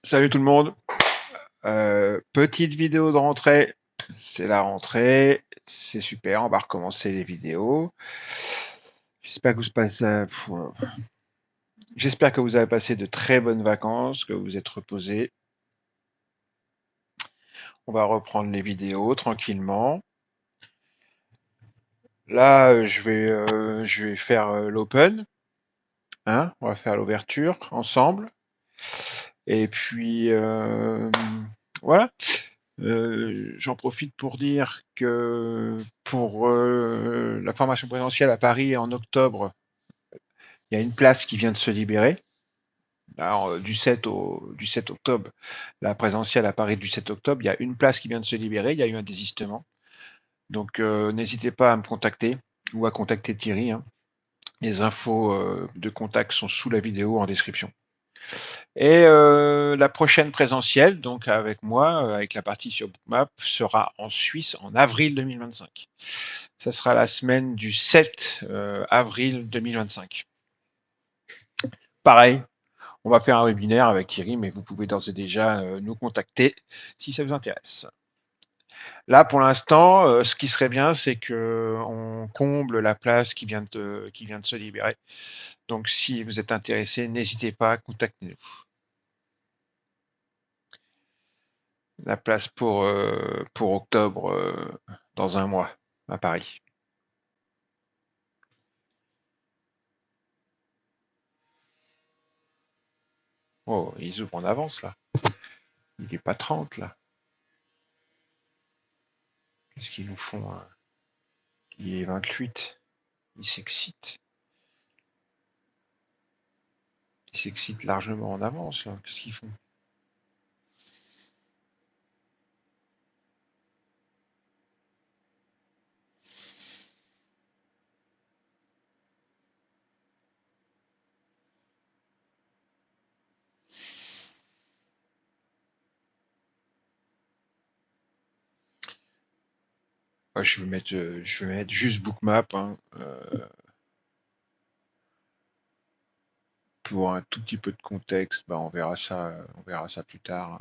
Salut tout le monde. Petite vidéo de rentrée. C'est la rentrée. C'est super. On va recommencer les vidéos. J'espère que vous passez, j'espère que vous avez passé de très bonnes vacances, que vous êtes reposés. On va reprendre les vidéos tranquillement. Là, je vais faire l'open. Hein, on va faire l'ouverture ensemble. Et puis voilà. J'en profite pour dire que pour la formation présentielle à Paris en octobre, il y a une place qui vient de se libérer. Alors, du 7 octobre, la présentielle à Paris du 7 octobre, il y a une place qui vient de se libérer. Il y a eu un désistement. Donc, n'hésitez pas à me contacter ou à contacter Thierry. Hein. Les infos de contact sont sous la vidéo en description. Et la prochaine présentielle, donc avec moi, avec la partie sur Bookmap, sera en Suisse en avril 2025. Ça sera la semaine du 7 avril 2025. Pareil, on va faire un webinaire avec Thierry, mais vous pouvez d'ores et déjà nous contacter si ça vous intéresse. Là, pour l'instant, ce qui serait bien, c'est que on comble la place qui vient de se libérer. Donc, si vous êtes intéressé, n'hésitez pas à contacter nous. La place pour octobre dans un mois à Paris. Oh, ils ouvrent en avance là. Il n'est pas 30 là. Qu'est-ce qu'ils nous font hein. Il est 28. Ils s'excitent. Ils s'excitent largement en avance là. Qu'est-ce qu'ils font? Ouais, je vais mettre juste Bookmap hein, pour un tout petit peu de contexte. Bah, on verra ça plus tard.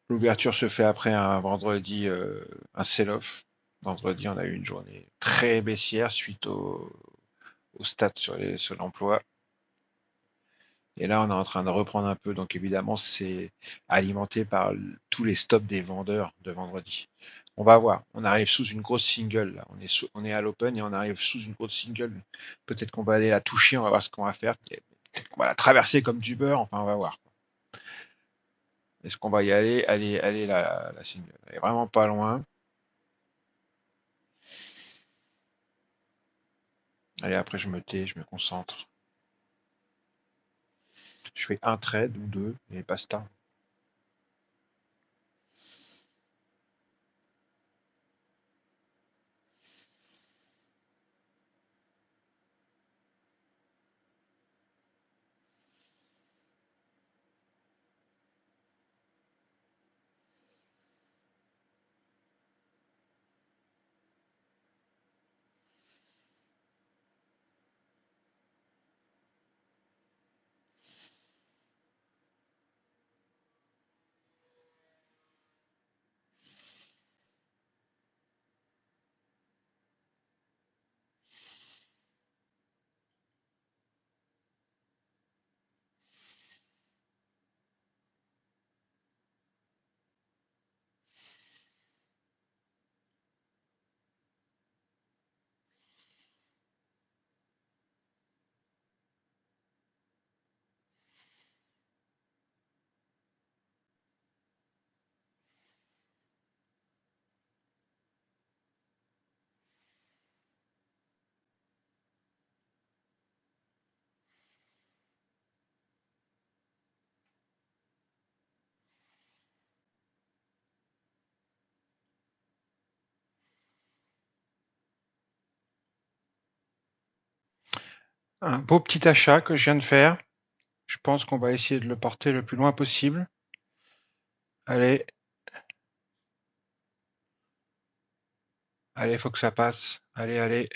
L'ouverture se fait après un vendredi, un sell-off. Vendredi, on a eu une journée très baissière suite au stats sur l'emploi. Et là, on est en train de reprendre un peu. Donc évidemment, c'est alimenté par tous les stops des vendeurs de vendredi. On va voir. On arrive sous une grosse single. Là. On est à l'open et on arrive sous une grosse single. Peut-être qu'on va aller la toucher. On va voir ce qu'on va faire. Peut-être qu'on va la traverser comme du beurre. Enfin, on va voir. Est-ce qu'on va y aller? Allez la single. Elle est vraiment pas loin. Allez, après, je me tais, je me concentre. Je fais un trade ou deux et basta. Un beau petit achat que je viens de faire. Je pense qu'on va essayer de le porter le plus loin possible. Allez, allez, faut que ça passe. Allez, allez.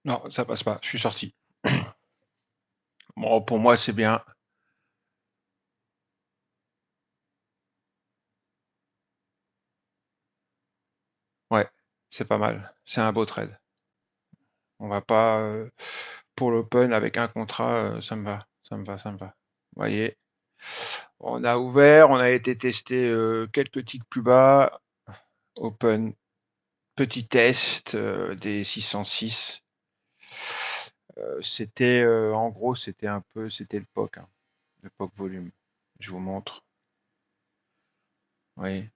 Non, ça passe pas. Je suis sorti. Bon, pour moi, c'est bien. Ouais, c'est pas mal. C'est un beau trade. On va pas pour l'open avec un contrat, ça me va, ça me va, ça me va. Vous voyez, on a ouvert, on a été testé quelques ticks plus bas. Open, petit test des 606. C'était en gros, c'était un peu, c'était le POC, hein, le POC volume. Je vous montre. Oui.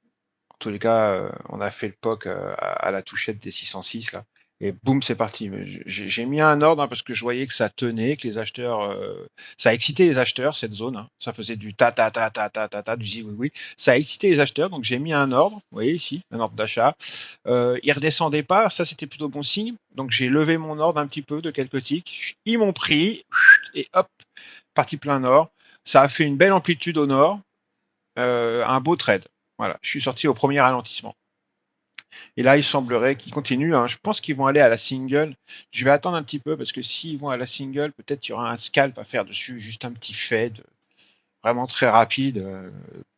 En tous les cas, on a fait le POC à la touchette des 606 là. Et boum, c'est parti. J'ai mis un ordre hein, parce que je voyais que ça tenait, que les acheteurs, ça a excité les acheteurs cette zone. Hein. Ça faisait du ta ta ta ta ta ta ta, du oui oui. Ça a excité les acheteurs, donc j'ai mis un ordre. Vous voyez ici, un ordre d'achat. Ils redescendaient pas, ça c'était plutôt bon signe. Donc j'ai levé mon ordre un petit peu de quelques ticks. Ils m'ont pris et hop, parti plein nord. Ça a fait une belle amplitude au nord, un beau trade. Voilà, je suis sorti au premier ralentissement. Et là, il semblerait qu'ils continuent. Hein. Je pense qu'ils vont aller à la single. Je vais attendre un petit peu parce que s'ils vont à la single, peut-être il y aura un scalp à faire dessus, juste un petit fade vraiment très rapide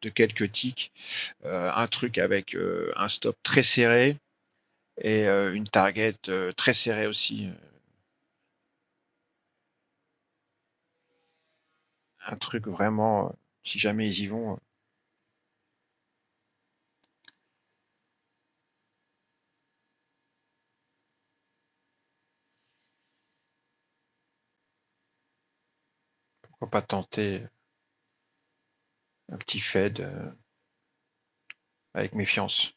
de quelques ticks, un truc avec un stop très serré et une target très serrée aussi. Un truc vraiment, si jamais ils y vont, pourquoi pas tenter un petit fade avec méfiance.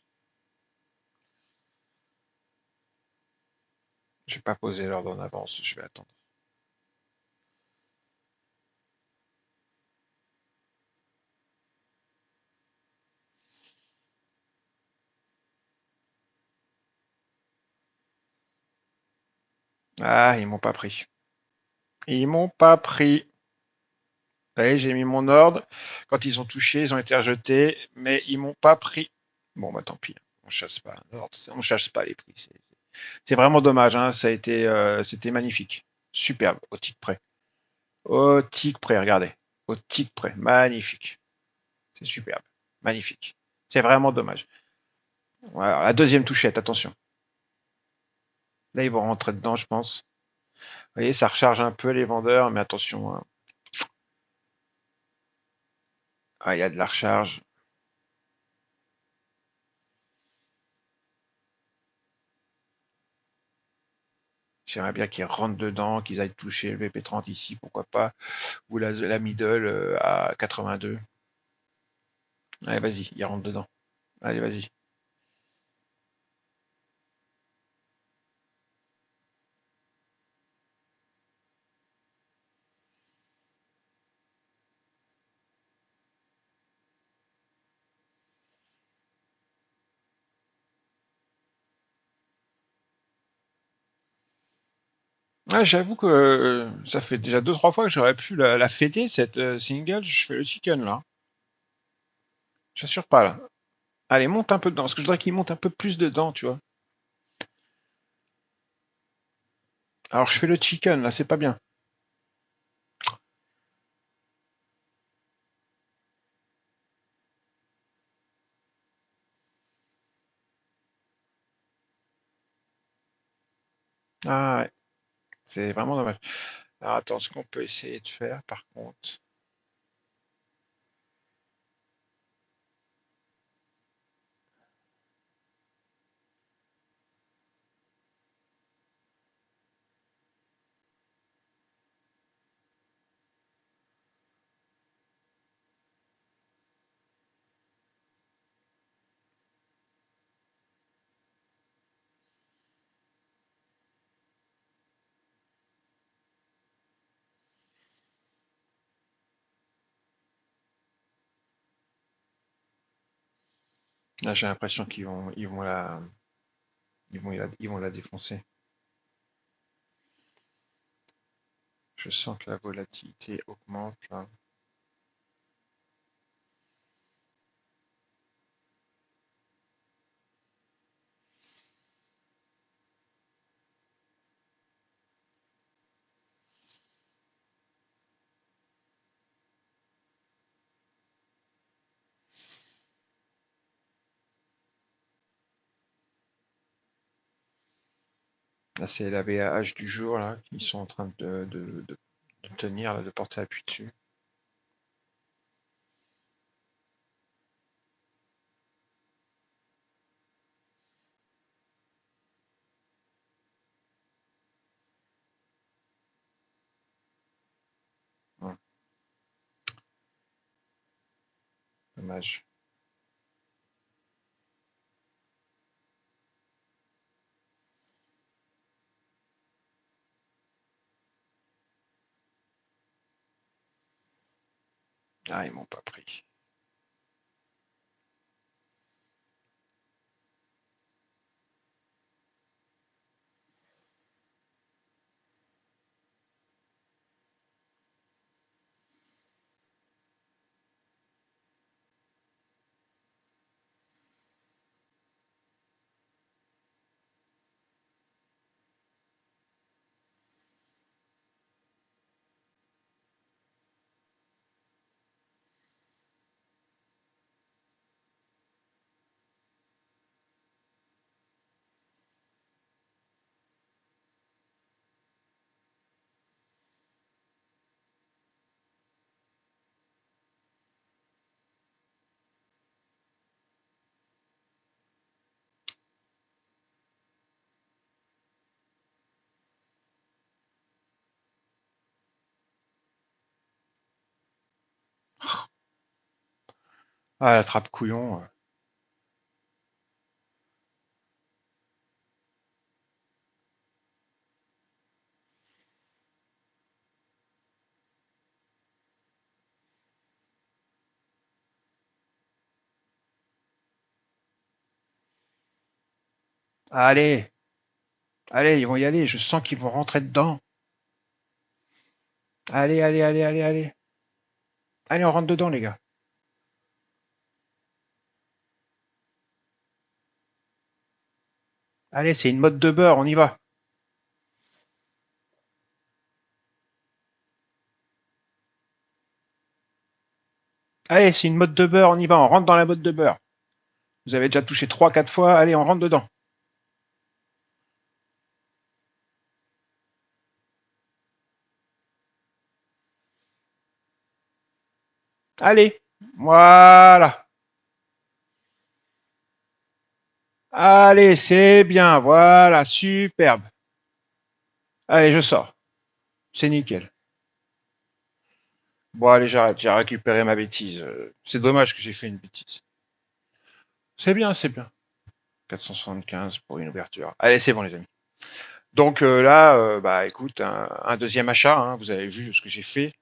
Je vais pas poser l'ordre en avance, je vais attendre. Ah, ils m'ont pas pris. Ils m'ont pas pris. Vous voyez, j'ai mis mon ordre. Quand ils ont touché, ils ont été rejetés, mais ils m'ont pas pris. Bon, bah tant pis. On chasse pas un ordre, on chasse pas les prix. C'est vraiment dommage. Hein. Ça a été, c'était magnifique, superbe au tic près. Au tic près, regardez. Au tic près, magnifique. C'est superbe, magnifique. C'est vraiment dommage. Voilà, la deuxième touchette, attention. Là, ils vont rentrer dedans, je pense. Vous voyez, ça recharge un peu les vendeurs, mais attention. Hein. Ah, il y a de la recharge. J'aimerais bien qu'ils rentrent dedans, qu'ils aillent toucher le VP30 ici, pourquoi pas, ou la middle à 82. Allez, vas-y, ils rentrent dedans. Allez, vas-y. Ah, j'avoue que ça fait déjà deux trois fois que j'aurais pu la fêter, cette single. Je fais le chicken là. J'assure pas là. Allez, monte un peu dedans, parce que je voudrais qu'il monte un peu plus dedans, tu vois. Alors, je fais le chicken là, c'est pas bien. Ah, ouais, c'est vraiment dommage. Alors, attends, ce qu'on peut essayer de faire par contre. Là, j'ai l'impression ils vont la défoncer. Je sens que la volatilité augmente là. Là, c'est la VAH du jour là, qui sont en train de tenir, là, de porter appui dessus. Hum, dommage. Ah, ils m'ont pas pris. Ah, la trappe couillon. Allez, allez, ils vont y aller. Je sens qu'ils vont rentrer dedans. Allez, allez, allez, allez, allez. Allez, on rentre dedans, les gars. Allez, c'est une mode de beurre, on y va. Allez, c'est une mode de beurre, on y va, on rentre dans la mode de beurre. Vous avez déjà touché 3, 4 fois, allez, on rentre dedans. Allez, voilà. Allez, c'est bien, voilà, superbe. Allez, je sors. C'est nickel. Bon, allez, j'arrête, j'ai récupéré ma bêtise. C'est dommage que j'ai fait une bêtise. C'est bien, c'est bien. 475 pour une ouverture. Allez, c'est bon, les amis. Donc là, bah écoute, un deuxième achat, hein, vous avez vu ce que j'ai fait.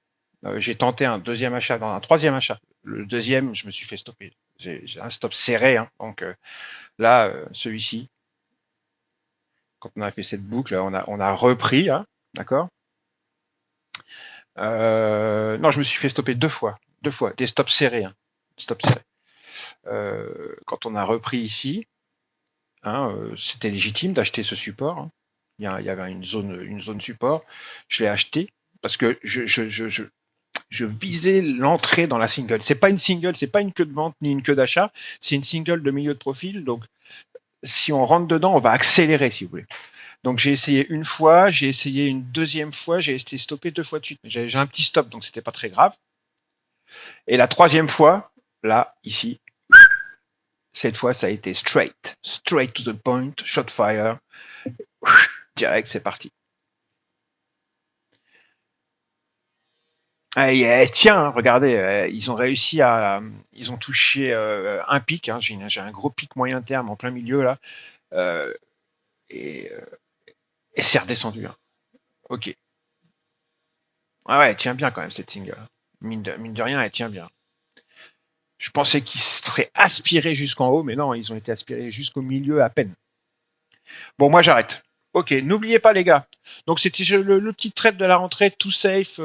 J'ai tenté un deuxième achat dans un troisième achat. Le deuxième, je me suis fait stopper. J'ai un stop serré, hein. Donc là, celui-ci, quand on a fait cette boucle, on a repris, hein, d'accord. Non, je me suis fait stopper 2 fois, 2 fois, des stops serrés, hein, stops serrés. Quand on a repris ici, hein, c'était légitime d'acheter ce support, hein. Il y avait une zone support. Je l'ai acheté parce que je visais l'entrée dans la single. C'est pas une single, c'est pas une queue de vente ni une queue d'achat, c'est une single de milieu de profil. Donc, si on rentre dedans, on va accélérer, si vous voulez. Donc, j'ai essayé une fois, j'ai essayé une deuxième fois, j'ai été stoppé 2 fois de suite. J'ai un petit stop, donc c'était pas très grave. Et la troisième fois, là, ici, cette fois, ça a été straight to the point, shot fire, direct, c'est parti. Ah, tiens, hein, regardez, ils ont réussi ils ont touché un pic. Hein, j'ai un gros pic moyen terme en plein milieu là, euh, et, euh, et c'est redescendu. Hein. Ok. Ah ouais, elle tient bien quand même cette single. Mine de rien, elle tient bien. Je pensais qu'ils seraient aspirés jusqu'en haut, mais non, ils ont été aspirés jusqu'au milieu à peine. Bon, moi j'arrête. Ok, n'oubliez pas les gars. Donc c'était le petit trade de la rentrée, tout safe,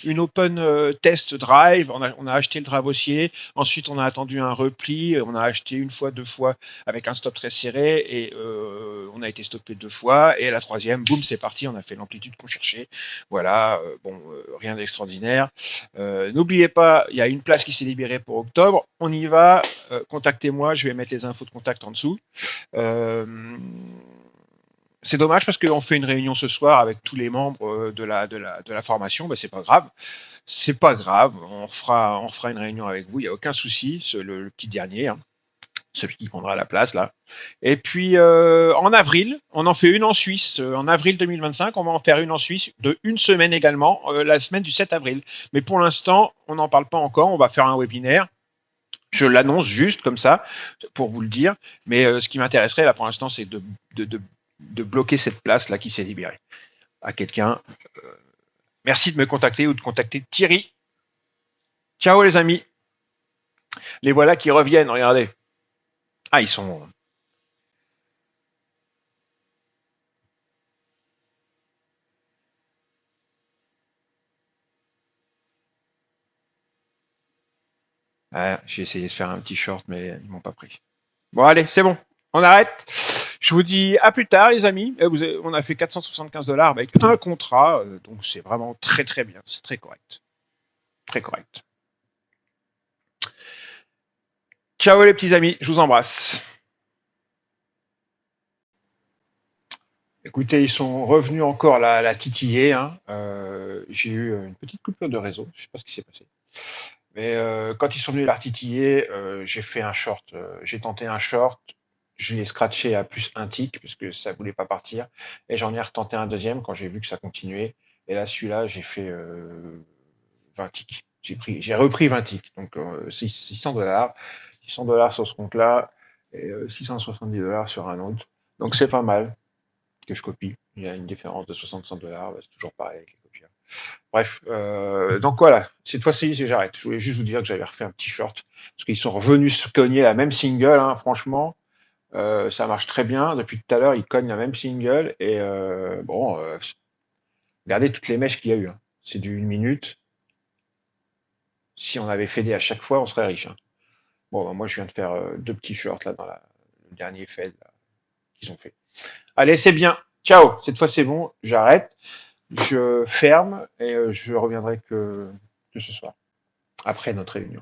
une open test drive. On a acheté le dravossier. Ensuite, on a attendu un repli. On a acheté une fois, deux fois avec un stop très serré et on a été stoppé deux fois. Et la troisième, boum, c'est parti. On a fait l'amplitude qu'on cherchait. Voilà, rien d'extraordinaire. N'oubliez pas, il y a une place qui s'est libérée pour octobre. On y va. Contactez-moi. Je vais mettre les infos de contact en dessous. Euh, c'est dommage parce qu'on fait une réunion ce soir avec tous les membres de la formation. Ben, c'est pas grave. C'est pas grave. On fera une réunion avec vous. Il n'y a aucun souci. Le petit dernier, hein, celui qui prendra la place là. Et puis en avril, on en fait une en Suisse. En avril 2025, on va en faire une en Suisse de une semaine également, la semaine du 7 avril. Mais pour l'instant, on n'en parle pas encore. On va faire un webinaire. Je l'annonce juste comme ça pour vous le dire. Mais ce qui m'intéresserait là pour l'instant, c'est de bloquer cette place là qui s'est libérée à quelqu'un. Merci de me contacter ou de contacter Thierry. Ciao les amis. Les voilà qui reviennent, regardez. Ah, ils sont... Ah, j'ai essayé de faire un petit short, mais ils m'ont pas pris. Bon, allez, c'est bon. On arrête. Je vous dis à plus tard, les amis. On a fait 475 $ avec un contrat, donc c'est vraiment très très bien. C'est très correct. Très correct. Ciao les petits amis, je vous embrasse. Écoutez, ils sont revenus encore la titiller. Hein. J'ai eu une petite coupure de réseau, je sais pas ce qui s'est passé. Mais quand ils sont venus la titiller, j'ai fait un short. J'ai tenté un short, je l'ai scratché à plus un tick parce que ça voulait pas partir. Et j'en ai retenté un deuxième quand j'ai vu que ça continuait. Et là, celui-là, j'ai fait 20 ticks. J'ai repris 20 ticks. Donc 600 $. 600 $ sur ce compte-là et 670 $ sur un autre. Donc c'est pas mal que je copie. Il y a une différence de 65 $, c'est toujours pareil avec les copieurs. Bref, donc voilà, cette fois-ci j'arrête. Je voulais juste vous dire que j'avais refait un petit short, parce qu'ils sont revenus se cogner la même single, hein, franchement, ça marche très bien. Depuis tout à l'heure, ils cognent la même single, et regardez toutes les mèches qu'il y a eu. Hein. C'est du 1 minute. Si on avait fait des à chaque fois, on serait riche. Hein. Bon, bah, moi je viens de faire deux petits shorts là dans le dernier Fed qu'ils ont fait. Allez, c'est bien. Ciao. Cette fois c'est bon. J'arrête. Je ferme et je reviendrai que ce soir après notre réunion.